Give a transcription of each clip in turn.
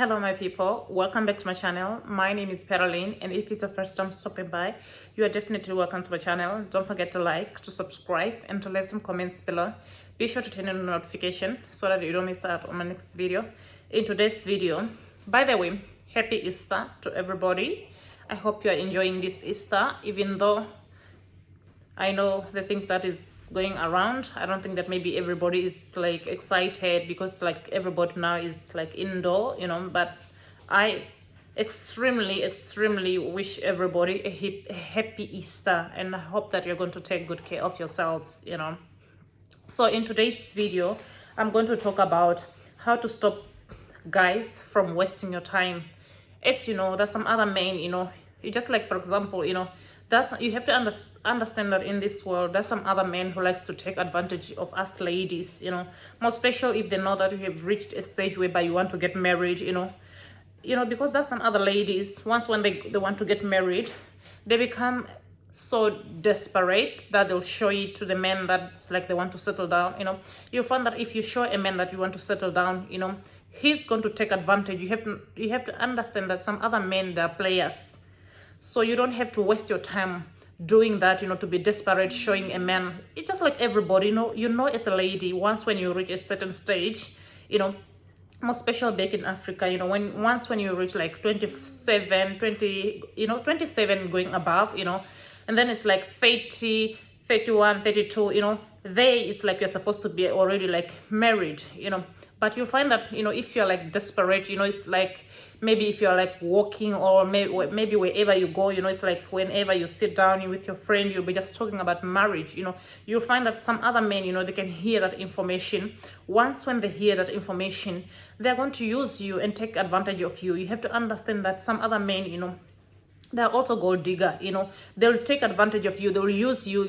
Hello my people, welcome back to my channel. My name is Pearline, and if it's the first time stopping by, you are definitely welcome to my channel. Don't forget to like, to subscribe, and to leave some comments below. Be sure to turn on the notification so that you don't miss out on my next video. In today's video, by the way, happy Easter to everybody. I hope you are enjoying this Easter, even though I know the things that is going around. I don't think that maybe everybody is like excited because like everybody now is like indoor, but I extremely wish everybody a happy Easter, and I hope that you're going to take good care of yourselves. So in today's video, I'm going to talk about how to stop guys from wasting your time. As you know, there's some other men, you just like, for example, you have to understand that in this world, there's some other men who likes to take advantage of us ladies, more special if they know that you have reached a stage whereby you want to get married, because there's some other ladies, once when they want to get married, they become so desperate that they'll show it to the men that's like they want to settle down. You'll find that if you show a man that you want to settle down, he's going to take advantage. You have to understand that some other men, they're players. So you don't have to waste your time doing that, to be desperate, showing a man. It's just like everybody, as a lady, once when you reach a certain stage, more special back in Africa, when you reach like 27, 20, 27 going above, and then it's like 30, 31, 32, there it's like you're supposed to be already like married, but you'll find that, if you're like desperate, it's like, maybe if you're like walking or maybe wherever you go, it's like whenever you sit down with your friend, you'll be just talking about marriage, you'll find that some other men, they can hear that information. Once when they hear that information, they're going to use you and take advantage of you. You have to understand that some other men, they're also gold digger, they'll take advantage of you. They'll use you,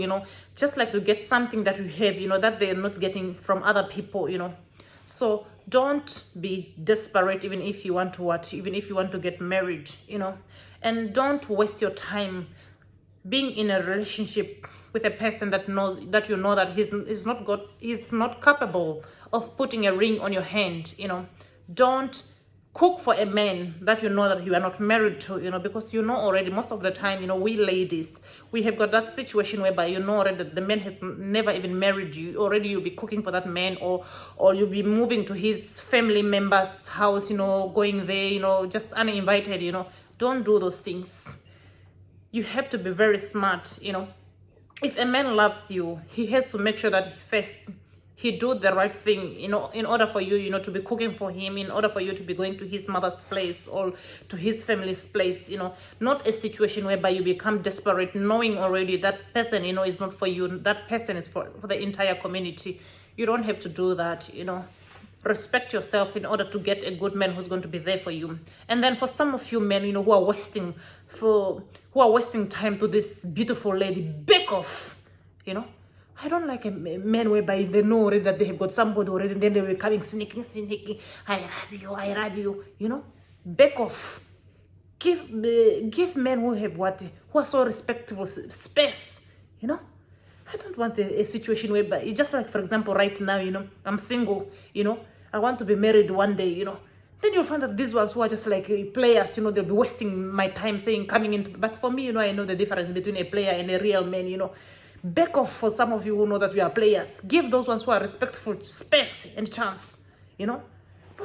just like to get something that you have, that they're not getting from other people, So don't be desperate even if you want to get married, and don't waste your time being in a relationship with a person that knows that he's not capable of putting a ring on your hand. Don't cook for a man that that you are not married to, because already most of the time, we ladies, we have got that situation whereby already that the man has never even married you. Already you'll be cooking for that man, or you'll be moving to his family member's house, going there, just uninvited. Don't do those things. You have to be very smart. If a man loves you, he has to make sure that first he do the right thing, in order for you, to be cooking for him, in order for you to be going to his mother's place or to his family's place, not a situation whereby you become desperate, knowing already that person, is not for you. That person is for the entire community. You don't have to do that, Respect yourself in order to get a good man who's going to be there for you. And then for some of you men, who are wasting time to this beautiful lady, back off, I don't like a man whereby they know already that they have got somebody already, and then they were coming sneaking. I love you, Back off. Give men who are so respectable space, I don't want a situation whereby it's just like, for example, right now, I'm single, I want to be married one day, Then you'll find that these ones who are just like players, they'll be wasting my time coming in. But for me, I know the difference between a player and a real man, Back off for some of you who know that we are players. Give those ones who are respectful space and chance, Not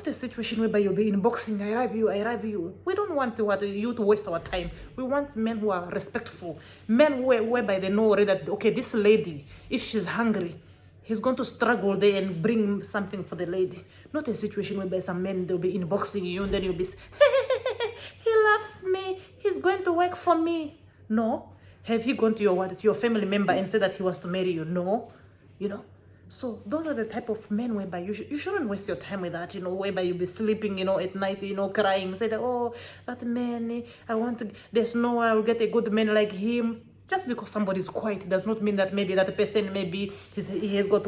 a situation whereby you'll be inboxing, I love you. We don't want you to waste our time. We want men who are respectful. Men whereby they know already that, okay, this lady, if she's hungry, he's going to struggle there and bring something for the lady. Not a situation whereby some men, they'll be inboxing you and then you'll be, he loves me, he's going to work for me. No. Have you gone to your family member and said that he wants to marry you? No. So those are the type of men whereby you shouldn't waste your time with that, whereby you'll be sleeping, at night, crying, say that, oh, that man, there's no way I'll get a good man like him. Just because somebody's quiet does not mean that maybe that person, maybe he has got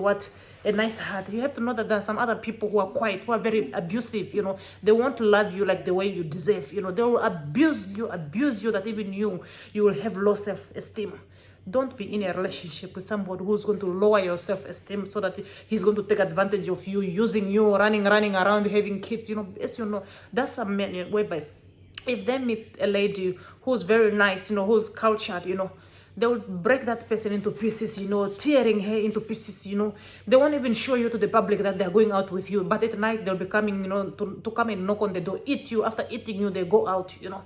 a nice heart. You have to know that there are some other people who are quiet, who are very abusive, They won't love you like the way you deserve, They will abuse you that even you will have low self-esteem. Don't be in a relationship with somebody who's going to lower your self-esteem so that he's going to take advantage of you, using you, running around, having kids. You know, as you know, that's a man whereby if they meet a lady who's very nice, you know, who's cultured, you know, they will break that person into pieces, you know, tearing her into pieces, you know. They won't even show you to the public that they're going out with you. But at night, they'll be coming, you know, to come and knock on the door, eat you. After eating you, they go out, you know.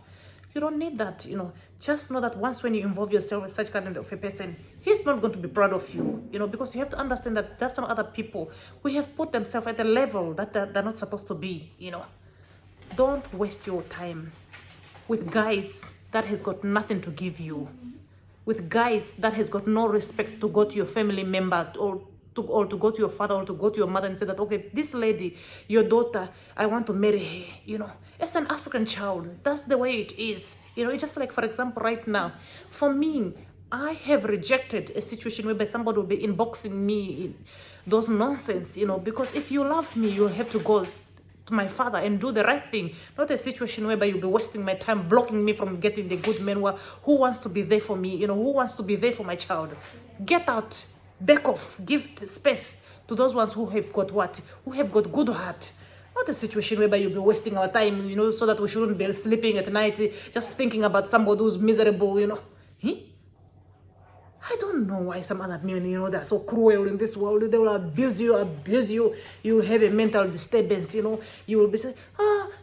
You don't need that, you know. Just know that once when you involve yourself with such kind of a person, he's not going to be proud of you, you know, because you have to understand that there's some other people who have put themselves at a level that they're not supposed to be, you know. Don't waste your time with guys that has got nothing to give you, with guys that has got no respect to go to your family member or to go to your father or to go to your mother and say that, okay, this lady, your daughter, I want to marry her, you know. As an African child, that's the way it is. You know, it's just like, for example, right now, for me, I have rejected a situation whereby somebody will be inboxing me in those nonsense, you know, because if you love me, you have to go to my father and do the right thing, not a situation whereby you'll be wasting my time, blocking me from getting the good man who wants to be there for me, you know, who wants to be there for my child. Get out, back off, give space to those ones who have got what? Who have got good heart. Not a situation whereby you'll be wasting our time, you know, so that we shouldn't be sleeping at night just thinking about somebody who's miserable, you know. I don't know why some other men, you know, they're so cruel in this world. They will abuse you. You will have a mental disturbance, you know. You will be saying,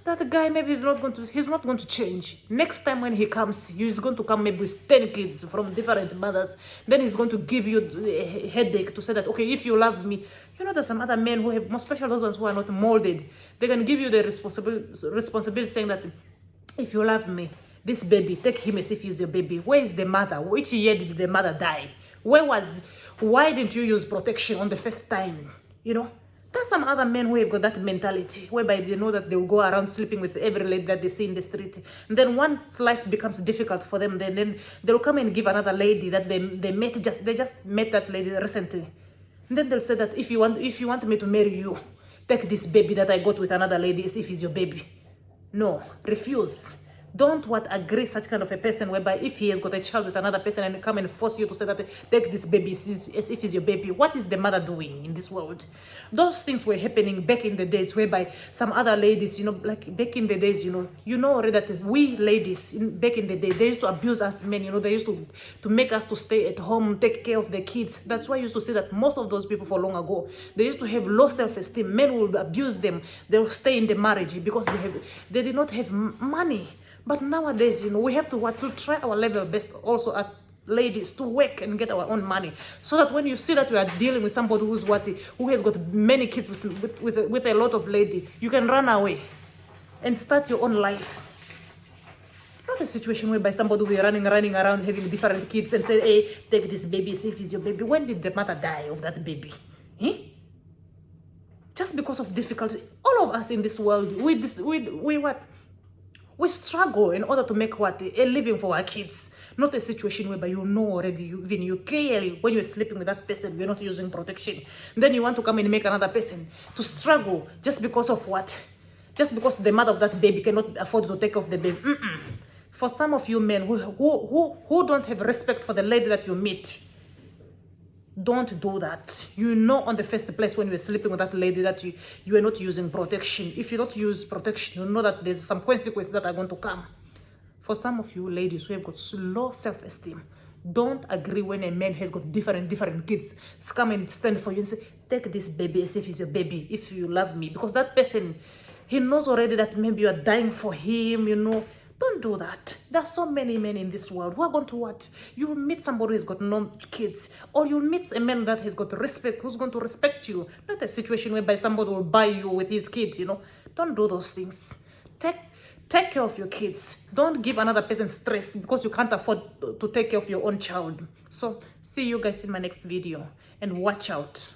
that guy maybe he's not going to change. Next time when he comes, he's going to come maybe with 10 kids from different mothers. Then he's going to give you a headache to say that, okay, if you love me, you know, there's some other men who have, more especially those ones who are not molded. They can give you the responsibility saying that, if you love me, this baby, take him as if he's your baby. Where is the mother? Which year did the mother die? Why didn't you use protection on the first time? You know, there's some other men who have got that mentality, whereby they know that they will go around sleeping with every lady that they see in the street. And then once life becomes difficult for them, then they'll come and give another lady that they just met that lady recently. And then they'll say that if you want me to marry you, take this baby that I got with another lady as if it's your baby. No, refuse. Don't agree such kind of a person whereby if he has got a child with another person and come and force you to say that take this baby as if it's your baby. What is the mother doing in this world? Those things were happening back in the days whereby some other ladies, you know, like back in the days, you know already that we ladies back in the day, they used to abuse us men, you know, they used to make us to stay at home, take care of the kids. That's why I used to say that most of those people for long ago, they used to have low self-esteem. Men will abuse them. They'll stay in the marriage because they did not have money. But nowadays, you know, we have to try our level best also at ladies to work and get our own money, so that when you see that we are dealing with somebody who has got many kids with a lot of lady, you can run away and start your own life. Not a situation whereby somebody will be running around having different kids and say, hey, take this baby as if it's your baby. When did the mother die of that baby? Just because of difficulty. All of us in this world, we struggle in order to make a living for our kids. Not a situation whereby you know already, you clearly, when you're sleeping with that person, you're not using protection. Then you want to come and make another person to struggle just because of what? Just because the mother of that baby cannot afford to take off the baby. For some of you men who don't have respect for the lady that you meet, don't do that. You know on the first place when you were sleeping with that lady that you are not using protection. If you don't use protection, you know that there's some consequences that are going to come. For some of you ladies who have got low self-esteem, don't agree when a man has got different kids. Come and stand for you and say, take this baby as if it's your baby, if you love me. Because that person, he knows already that maybe you are dying for him, you know. Don't do that. There are so many men in this world who are going to what? You'll meet somebody who's got no kids, or you'll meet a man that has got respect, who's going to respect you. Not a situation whereby somebody will buy you with his kid, you know. Don't do those things. Take care of your kids. Don't give another person stress because you can't afford to take care of your own child. So, see you guys in my next video, and watch out.